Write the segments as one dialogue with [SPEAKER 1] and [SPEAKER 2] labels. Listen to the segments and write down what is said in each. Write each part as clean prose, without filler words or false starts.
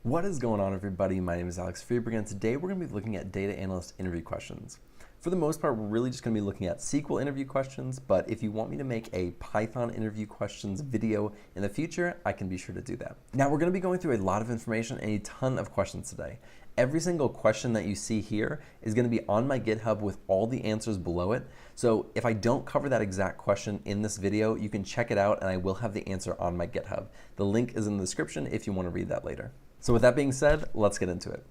[SPEAKER 1] What is going on, everybody? My name is Alex Freeberg, and today we're going to be looking at data analyst interview questions. For the most part, we're really just going to be looking at SQL interview questions, but if you want me to make a Python interview questions video in the future, I can be sure to do that. Now, we're going to be going through a lot of information and a ton of questions today. Every single question that you see here is going to be on my GitHub with all the answers below it. So if I don't cover that exact question in this video, you can check it out and I will have the answer on my GitHub. The link is in the description if you want to read that later. So with that being said, let's get into it.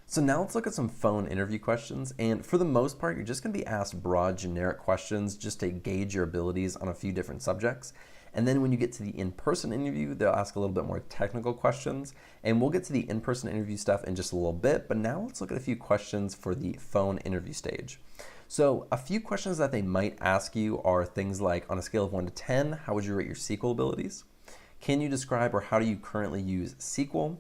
[SPEAKER 1] So now let's look at some phone interview questions, and for the most part, you're just going to be asked broad, generic questions just to gauge your abilities on a few different subjects. And then when you get to the in-person interview, they'll ask a little bit more technical questions, and we'll get to the in-person interview stuff in just a little bit, but now let's look at a few questions for the phone interview stage. So a few questions that they might ask you are things like, on a scale of 1 to 10, how would you rate your SQL abilities? Can you describe or how do you currently use SQL?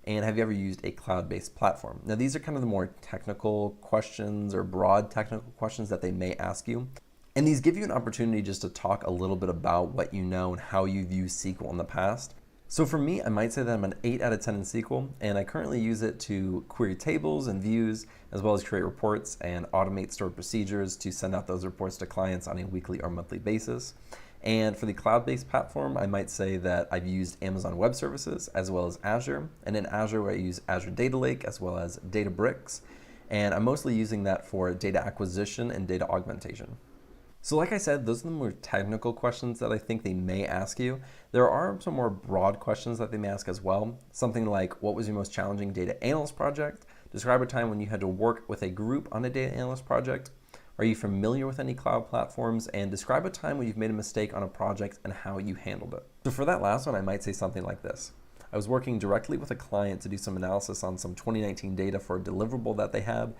[SPEAKER 1] And have you ever used a cloud-based platform? Now, these are kind of the more technical questions or broad technical questions that they may ask you. And these give you an opportunity just to talk a little bit about what you know and how you've used SQL in the past. So for me, I might say that I'm an 8 out of 10 in SQL, and I currently use it to query tables and views, as well as create reports and automate stored procedures to send out those reports to clients on a weekly or monthly basis. And for the cloud-based platform, I might say that I've used Amazon Web Services as well as Azure. And in Azure, I use Azure Data Lake as well as Databricks. And I'm mostly using that for data acquisition and data augmentation. So like I said, those are the more technical questions that I think they may ask you. There are some more broad questions that they may ask as well. Something like, what was your most challenging data analyst project? Describe a time when you had to work with a group on a data analyst project. Are you familiar with any cloud platforms? And describe a time when you've made a mistake on a project and how you handled it. So for that last one, I might say something like this. I was working directly with a client to do some analysis on some 2019 data for a deliverable that they had.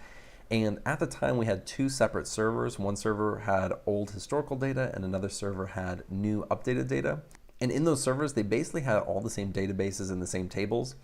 [SPEAKER 1] And at the time, we had two separate servers. One server had old historical data and another server had new updated data. And in those servers, they basically had all the same databases and the same tables.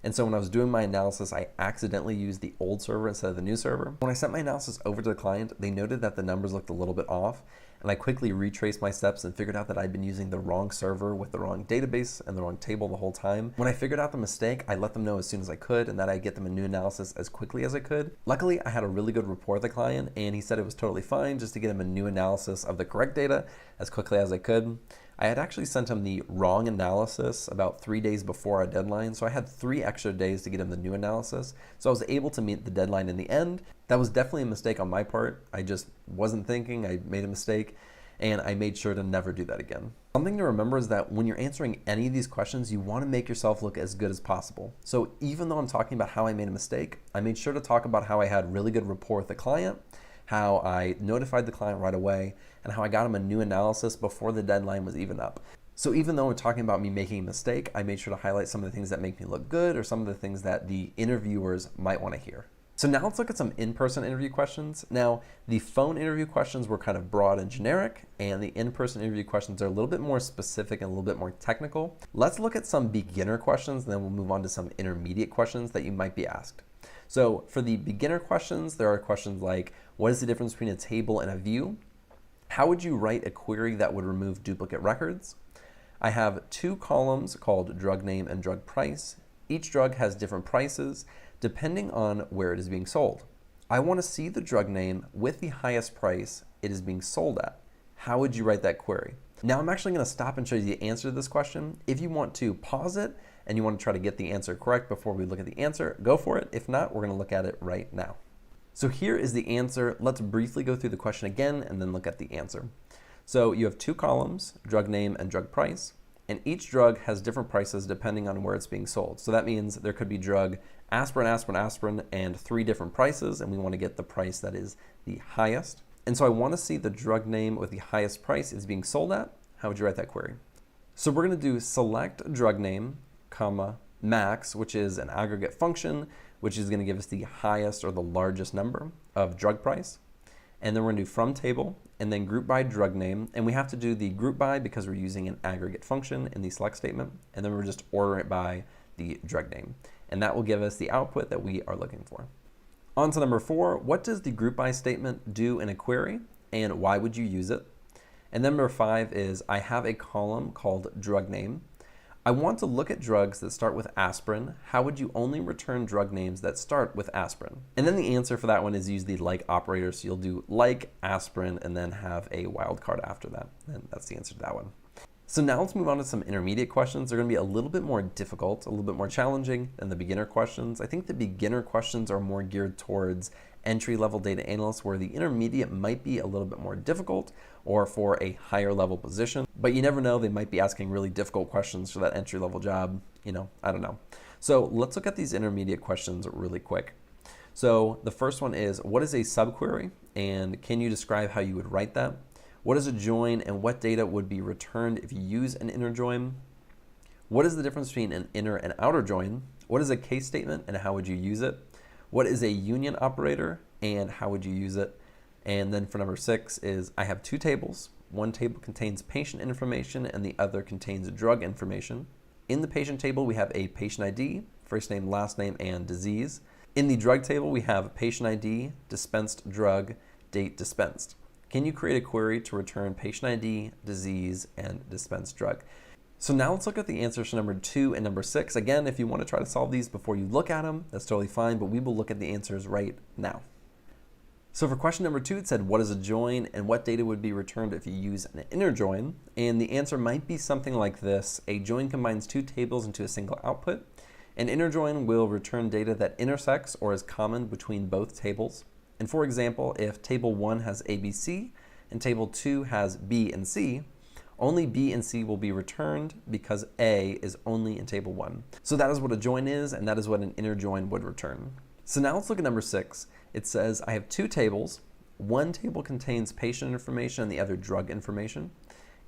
[SPEAKER 1] And so when I was doing my analysis, I accidentally used the old server instead of the new server. When I sent my analysis over to the client, they noted that the numbers looked a little bit off, and I quickly retraced my steps and figured out that I'd been using the wrong server with the wrong database and the wrong table the whole time. When I figured out the mistake, I let them know as soon as I could, and that I'd get them a new analysis as quickly as I could. Luckily, I had a really good rapport with the client, and he said it was totally fine just to get him a new analysis of the correct data as quickly as I could. I had actually sent him the wrong analysis about 3 days before our deadline, so I had 3 extra days to get him the new analysis. So I was able to meet the deadline in the end. That was definitely a mistake on my part. I just wasn't thinking, I made a mistake, and I made sure to never do that again. Something to remember is that when you're answering any of these questions, you want to make yourself look as good as possible. So even though I'm talking about how I made a mistake, I made sure to talk about how I had really good rapport with the client, how I notified the client right away, and how I got him a new analysis before the deadline was even up. So even though we're talking about me making a mistake, I made sure to highlight some of the things that make me look good or some of the things that the interviewers might want to hear. So now let's look at some in-person interview questions. Now, the phone interview questions were kind of broad and generic, and the in-person interview questions are a little bit more specific and a little bit more technical. Let's look at some beginner questions, and then we'll move on to some intermediate questions that you might be asked. So for the beginner questions, there are questions like, what is the difference between a table and a view? How would you write a query that would remove duplicate records? I have 2 columns called drug name and drug price. Each drug has different prices depending on where it is being sold. I want to see the drug name with the highest price it is being sold at. How would you write that query? Now I'm actually going to stop and show you the answer to this question. If you want to pause it and you want to try to get the answer correct before we look at the answer, go for it. If not, we're going to look at it right now. So here is the answer. Let's briefly go through the question again and then look at the answer. So you have 2 columns, drug name and drug price, and each drug has different prices depending on where it's being sold. So that means there could be drug aspirin, aspirin, aspirin, and 3 different prices, and we want to get the price that is the highest. And so I want to see the drug name with the highest price is being sold at. How would you write that query? So we're going to do select drug name, comma, max, which is an aggregate function, which is going to give us the highest or the largest number of drug price. And then we're going to do from table and then group by drug name. And we have to do the group by because we're using an aggregate function in the select statement. And then we're just order it by the drug name. And that will give us the output that we are looking for. On to number 4, what does the group by statement do in a query and why would you use it? And then number 5 is I have a column called drug name. I want to look at drugs that start with aspirin. How would you only return drug names that start with aspirin? And then the answer for that one is use the like operator. So you'll do like aspirin and then have a wildcard after that. And that's the answer to that one. So now let's move on to some intermediate questions. They're going to be a little bit more difficult, a little bit more challenging than the beginner questions. I think the beginner questions are more geared towards entry-level data analysts, where the intermediate might be a little bit more difficult or for a higher level position. But you never know, they might be asking really difficult questions for that entry-level job. I don't know. So let's look at these intermediate questions really quick. So the first one is, what is a subquery? And can you describe how you would write that? What is a join, and what data would be returned if you use an inner join? What is the difference between an inner and outer join? What is a case statement, and how would you use it? What is a union operator, and how would you use it? And then for number 6 is, I have 2 tables. One table contains patient information and the other contains drug information. In the patient table, we have a patient ID, first name, last name, and disease. In the drug table, we have patient ID, dispensed drug, date dispensed. Can you create a query to return patient ID, disease, and dispensed drug? So now let's look at the answers for number 2 and number 6. Again, if you want to try to solve these before you look at them, that's totally fine, but we will look at the answers right now. So for question number 2, it said, what is a join, and what data would be returned if you use an inner join? And the answer might be something like this. A join combines 2 tables into a single output. An inner join will return data that intersects or is common between both tables. And for example, if table 1 has ABC and table 2 has B and C, only B and C will be returned because A is only in table 1. So that is what a join is, and that is what an inner join would return. So now let's look at number 6. It says, I have 2 tables. One table contains patient information and the other drug information.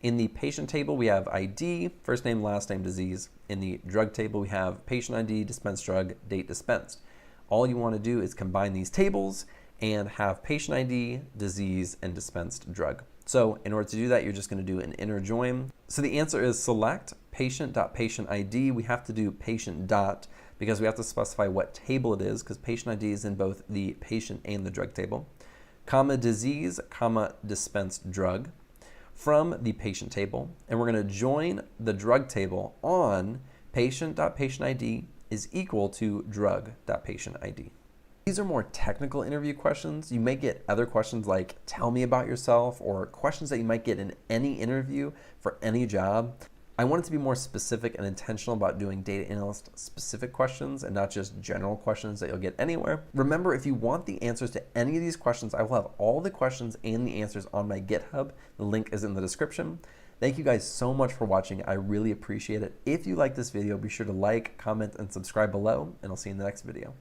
[SPEAKER 1] In the patient table, we have ID, first name, last name, disease. In the drug table, we have patient ID, dispensed drug, date dispensed. All you want to do is combine these tables and have patient ID, disease, and dispensed drug. So in order to do that, you're just going to do an inner join. So the answer is select patient.patient ID. We have to do patient dot because we have to specify what table it is, because patient ID is in both the patient and the drug table, comma disease, comma dispensed drug from the patient table. And we're going to join the drug table on patient.patient ID is equal to drug.patient ID. These are more technical interview questions. You may get other questions like, tell me about yourself, or questions that you might get in any interview for any job. I want it to be more specific and intentional about doing data analyst specific questions and not just general questions that you'll get anywhere. Remember, if you want the answers to any of these questions, I will have all the questions and the answers on my GitHub. The link is in the description. Thank you guys so much for watching. I really appreciate it. If you like this video, be sure to like, comment, and subscribe below, and I'll see you in the next video.